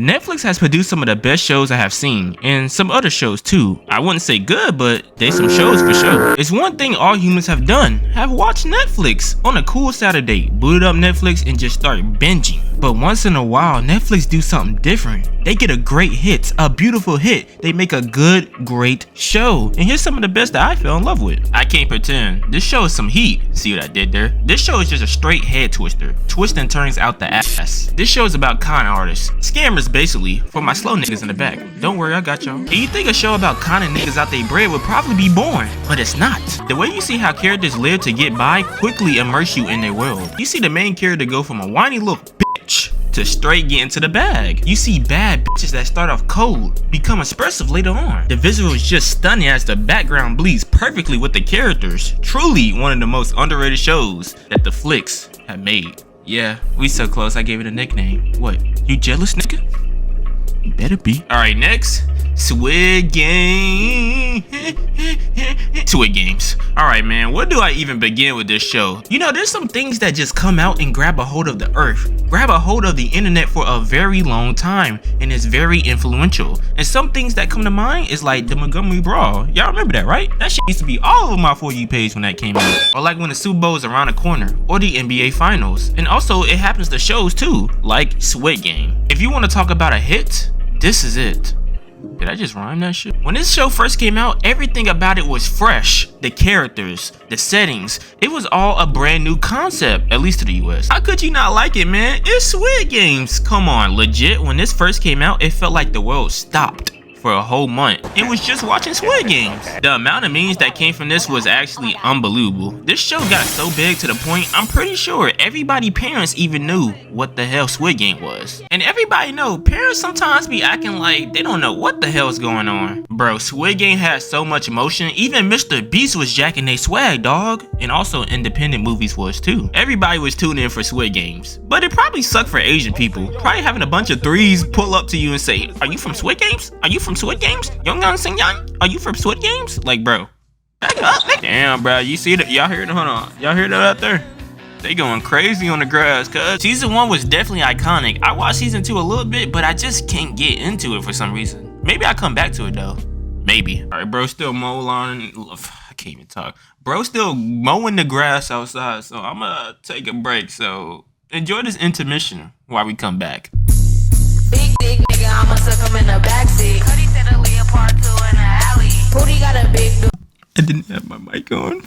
Netflix has produced some of the best shows I have seen, and some other shows too. I wouldn't say good, but they some shows for sure. It's one thing all humans have done, have watched Netflix on a cool Saturday, booted up Netflix and just start binging. But once in a while, Netflix do something different. They get a great hit, a beautiful hit. They make a good, great show. And here's some of the best that I fell in love with. I can't pretend. This show is some heat. See what I did there? This show is just a straight head twister. Twist and turns out the ass. This show is about con artists. Scammers basically, for my slow niggas in the back. Don't worry, I got y'all. And you think a show about conning niggas out they bread would probably be boring, but it's not. The way you see how characters live to get by quickly immerse you in their world. You see the main character go from a whiny little bitch to straight get into the bag. You see bad bitches that start off cold become expressive later on. The visual is just stunning as the background bleeds perfectly with the characters. Truly one of the most underrated shows that the flicks have made. Yeah, we so close I gave it a nickname. What, you jealous nigga? You better be. Alright, next, Squid Game. Squid Games. Alright man, where do I even begin with this show? You know, there's some things that just come out and grab a hold of the earth, grab a hold of the internet for a very long time, and it's very influential. And some things that come to mind is like the Montgomery Brawl. Y'all remember that, right? That shit used to be all over my For You page when that came out. Or like when the Super Bowl is around the corner, or the NBA Finals. And also it happens to shows too, like Squid Game. If you want to talk about a hit, this is it. Did I just rhyme that shit? When this show first came out, everything about it was fresh. The characters, the settings, it was all a brand new concept, at least to the US. How could you not like it, man? It's Squid Games. Come on, legit, when this first came out, it felt like the world stopped for a whole month. It was just watching Squid Games. The amount of memes that came from this was actually unbelievable. This show got so big to the point I'm pretty sure everybody's parents even knew what the hell Squid Game was. And everybody know parents sometimes be acting like they don't know what the hell's going on. Bro, Squid Game had so much emotion, even Mr. Beast was jacking they swag, dog. And also independent movies was too. Everybody was tuning in for Squid Games. But it probably sucked for Asian people. Probably having a bunch of threes pull up to you and say, "Are you from Squid Games? Are you from Squid Games? Young Sing Young? Are you from Squid Games?" Like, bro, back up. Damn, bro, you see that? Y'all hear it? Hold on. Y'all hear that out there? They going crazy on the grass, cuz. Season 1 was definitely iconic. I watched season 2 a little bit, but I just can't get into it for some reason. Maybe I'll come back to it though. Maybe. Alright, bro, still mowing. I can't even talk. Bro, still mowing the grass outside, so I'm gonna take a break. So enjoy this intermission while we come back. Big dick nigga, I'ma suck him in the backseat. Cuddy said a Leopard 2 in the alley. Pootie got a big I didn't have my mic on.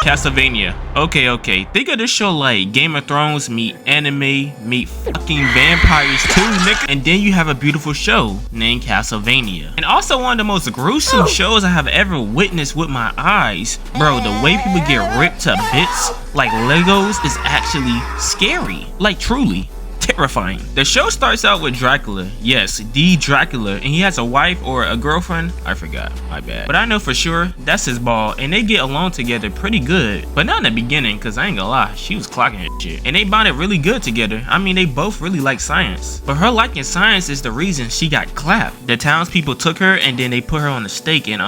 Castlevania. Okay. Think of this show like Game of Thrones meet anime meet fucking vampires too, nigga. And then you have a beautiful show named Castlevania. And also one of the most gruesome shows I have ever witnessed with my eyes. Bro, the way people get ripped to bits like Legos is actually scary. Like truly terrifying. The show starts out with Dracula. Yes, the Dracula, and he has a wife or a girlfriend. I forgot, my bad. But I know for sure that's his ball, and they get along together pretty good. But not in the beginning, cause I ain't gonna lie, she was clocking her shit. And they bonded really good together. I mean, they both really like science. But her liking science is the reason she got clapped. The townspeople took her and then they put her on the stake and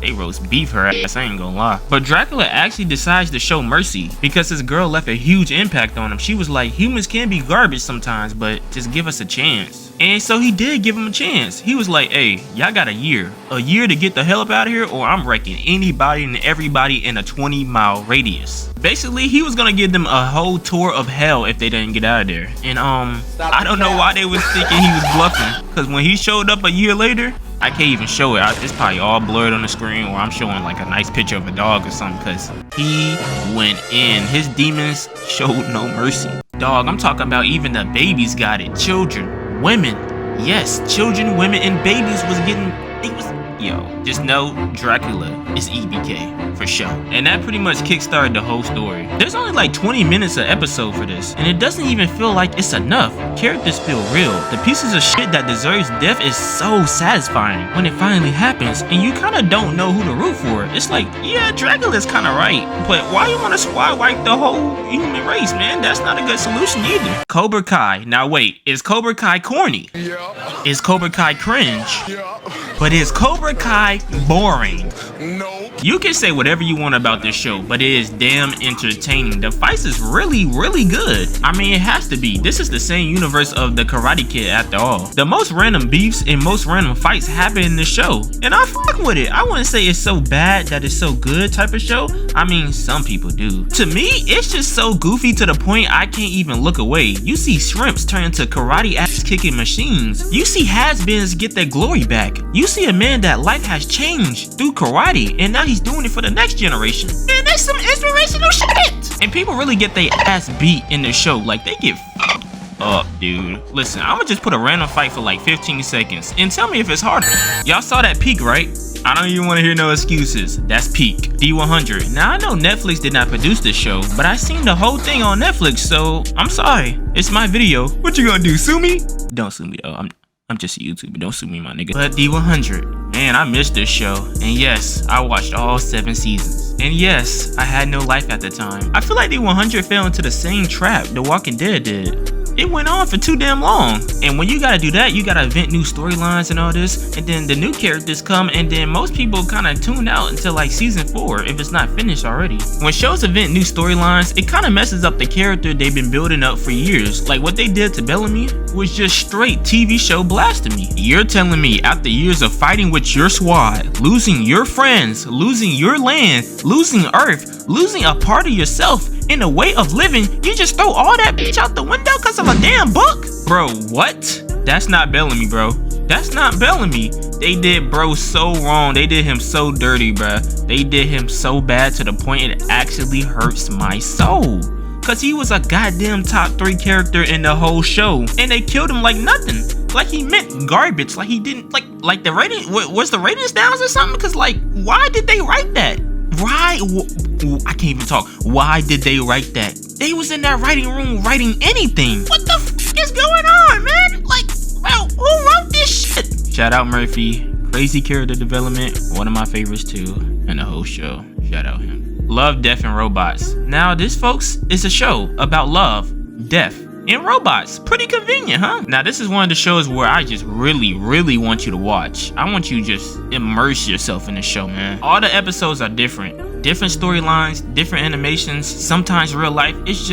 they roast beef her ass, I ain't gonna lie. But Dracula actually decides to show mercy because his girl left a huge impact on him. She was like, humans can be garbage sometimes, but just give us a chance. And so he did give him a chance. He was like, hey, y'all got a year to get the hell up out of here, or I'm wrecking anybody and everybody in a 20-mile radius. Basically, he was gonna give them a whole tour of hell if they didn't get out of there. And I don't know why they was thinking he was bluffing, because when he showed up a year later, I can't even show it. It's probably all blurred on the screen, or I'm showing like a nice picture of a dog or something, because he went in. His demons showed no mercy. Dog, I'm talking about even the babies got it. Children, women. Yes, children, women, and babies was getting... Yo, just know Dracula is EBK for sure. And that pretty much kickstarted the whole story. There's only like 20 minutes an episode for this, and it doesn't even feel like it's enough. Characters feel real. The pieces of shit that deserves death is so satisfying when it finally happens, and you kind of don't know who to root for. It's like, yeah, Dracula's kind of right, but why you want to squad wipe the whole human race, man? That's not a good solution either. Cobra Kai. Now wait, is Cobra Kai corny? Yeah. Is Cobra Kai cringe? Yeah. But is Cobra Cobra Kai boring. No. You can say whatever you want about this show, but it is damn entertaining. The fights is really good. I mean, it has to be. This is the same universe of the Karate Kid after all. The most random beefs and most random fights happen in the show, and I fuck with it. I wouldn't say it's so bad that it's so good type of show. I mean, some people do. To me, it's just so goofy to the point I can't even look away. You see shrimps turn into karate ass kicking machines. You see has-beens get their glory back. You see a man that life has changed through karate, and now he's doing it for the next generation. Man, that's some inspirational shit. And people really get their ass beat in the show. Like, they get fucked up, dude. Listen, I'ma just put a random fight for like 15 seconds and tell me if it's harder. Y'all saw that peak, right? I don't even want to hear no excuses. That's peak. D100. Now, I know Netflix did not produce this show, but I seen the whole thing on Netflix, so I'm sorry. It's my video. What you gonna do, sue me? Don't sue me, though. I'm just a YouTuber. Don't sue me, my nigga. But D100. Man, I missed this show. And yes, I watched all 7 seasons. And yes, I had no life at the time. I feel like D100 fell into the same trap The Walking Dead did. It went on for too damn long. And when you gotta do that, you gotta invent new storylines and all this. And then the new characters come, and then most people kind of tune out until like season 4 if it's not finished already. When shows invent new storylines, it kind of messes up the character they've been building up for years. Like what they did to Bellamy was just straight TV show blasphemy. You're telling me after years of fighting with your squad, losing your friends, losing your land, losing Earth, losing a part of yourself in a way of living, you just throw all that bitch out the window because of a damn book? Bro, what? That's not Bellamy, bro. That's not Bellamy. They did bro so wrong. They did him so dirty, bro. They did him so bad to the point it actually hurts my soul. Cause he was a goddamn top 3 character in the whole show, and they killed him like nothing. Like he meant garbage. Like he didn't like the rating. Was the ratings down or something? Cause like, why did they write that? Why? I can't even talk. Why did they write that? They was in that writing room writing anything. What the f is going on, man? Like, bro, who wrote this shit? Shout out Murphy. Crazy character development. One of my favorites too. And the whole show. Shout out him. Love, Death, and Robots. Now, this, folks, is a show about love, death, and robots. Pretty convenient, huh? Now, this is one of the shows where I just really want you to watch. I want you to just immerse yourself in the show, man. All the episodes are different. Different storylines, different animations, sometimes real life. It's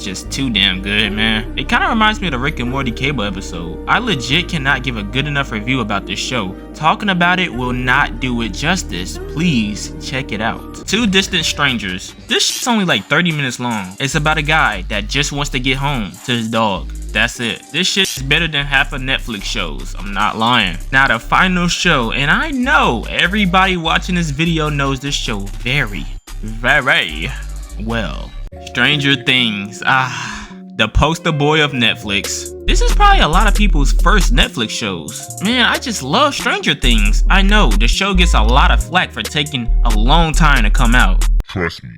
just too damn good, man. It kind of reminds me of the Rick and Morty cable episode. I legit cannot give a good enough review about this show. Talking about it will not do it justice. Please check it out. Two Distant Strangers. This shit's only like 30 minutes long. It's about a guy that just wants to get home to his dog. That's it. This shit is better than half of Netflix shows. I'm not lying. Now the final show, and I know everybody watching this video knows this show very well. Stranger Things. The poster boy of Netflix. This is probably a lot of people's first Netflix shows. Man, I just love Stranger Things. I know, the show gets a lot of flack for taking a long time to come out. Trust me,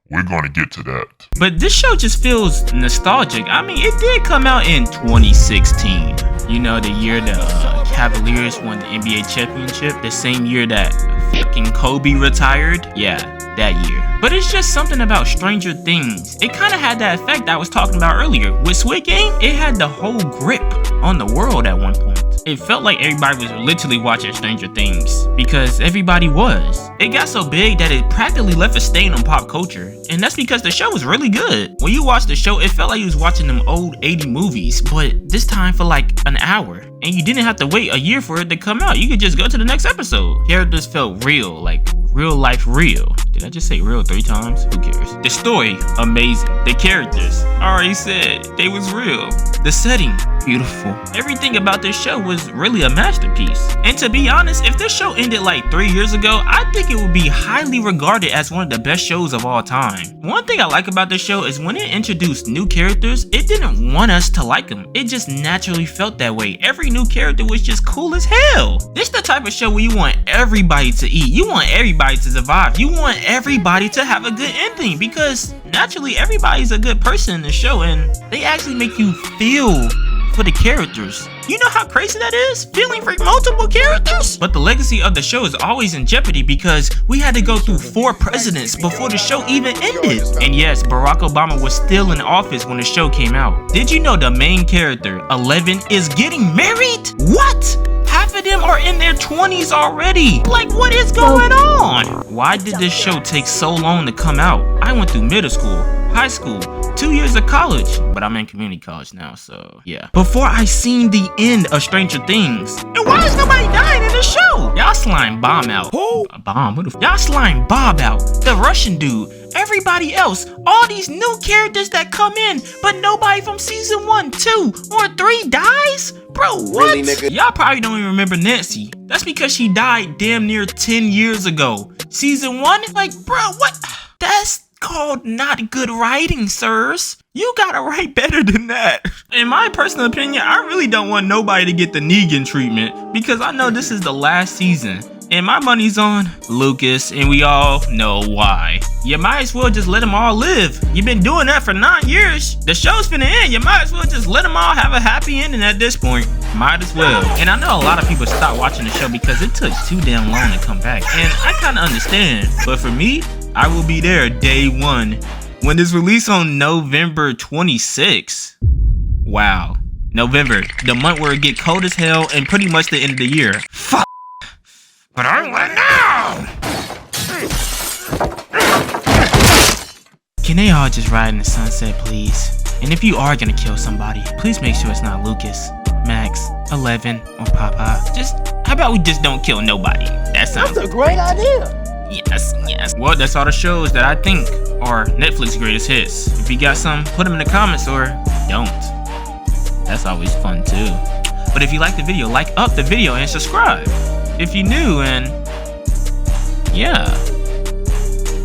we're gonna get to that. But this show just feels nostalgic. I mean, it did come out in 2016. You know, the year the Cavaliers won the NBA championship. The same year that fucking Kobe retired. Yeah, that year. But it's just something about Stranger Things. It kind of had that effect I was talking about earlier. With Squid Game, it had the whole grip on the world at one point. It felt like everybody was literally watching Stranger Things because everybody was. It got so big that it practically left a stain on pop culture. And that's because the show was really good. When you watched the show, it felt like you was watching them old 80 movies, but this time for like an hour. And you didn't have to wait a year for it to come out. You could just go to the next episode. Characters felt real, like real life real. Did I just say real 3 times? Who cares? The story, amazing. The characters, I already said they was real. The setting, beautiful. Everything about this show was really a masterpiece. And to be honest, if this show ended like 3 years ago, I think it would be highly regarded as one of the best shows of all time. One thing I like about this show is when it introduced new characters, it didn't want us to like them. It just naturally felt that way. Every new character was just cool as hell. This the type of show where you want everybody to eat. You want everybody to survive. You want everybody to have a good ending because naturally everybody's a good person in the show and they actually make you feel for the characters. You know how crazy that is? Feeling for multiple characters? But the legacy of the show is always in jeopardy because we had to go through 4 presidents before the show even ended. And yes, Barack Obama was still in office when the show came out. Did you know the main character, 11, is getting married? What? Half of them are in their 20s already. Like, what is going on? Why did this show take so long to come out? I went through middle school, high school, 2 years of college, but I'm in community college now, so yeah. Before I seen the end of Stranger Things. And why is nobody dying in the show? Y'all slime Bomb out. Who? A bomb? Who the y'all slime Bob out. The Russian dude. Everybody else. All these new characters that come in, but nobody from season 1, 2, or 3 dies? Bro, what? Really, nigga? Y'all probably don't even remember Nancy. That's because she died damn near 10 years ago. Season 1? Like, bro, what? That's called not good writing, sirs. You gotta write better than that. In my personal opinion, I really don't want nobody to get the Negan treatment because I know this is the last season. And my money's on Lucas, and we all know why. You might as well just let them all live. You've been doing that for 9 years. The show's finna end. You might as well just let them all have a happy ending at this point. Might as well. And I know a lot of people stopped watching the show because it took too damn long to come back. And I kinda understand. But for me, I will be there day 1 when it's released on November 26th. Wow. November, the month where it get cold as hell and pretty much the end of the year. Fuck. But I want now! Can they all just ride in the sunset, please? And if you are gonna kill somebody, please make sure it's not Lucas, Max, 11, or Papa. How about we just don't kill nobody? That's a great idea! Yes. Well, that's all the shows that I think are Netflix greatest hits. If you got some, put them in the comments or don't. That's always fun too. But if you like the video, like up the video and subscribe if you're new, and yeah.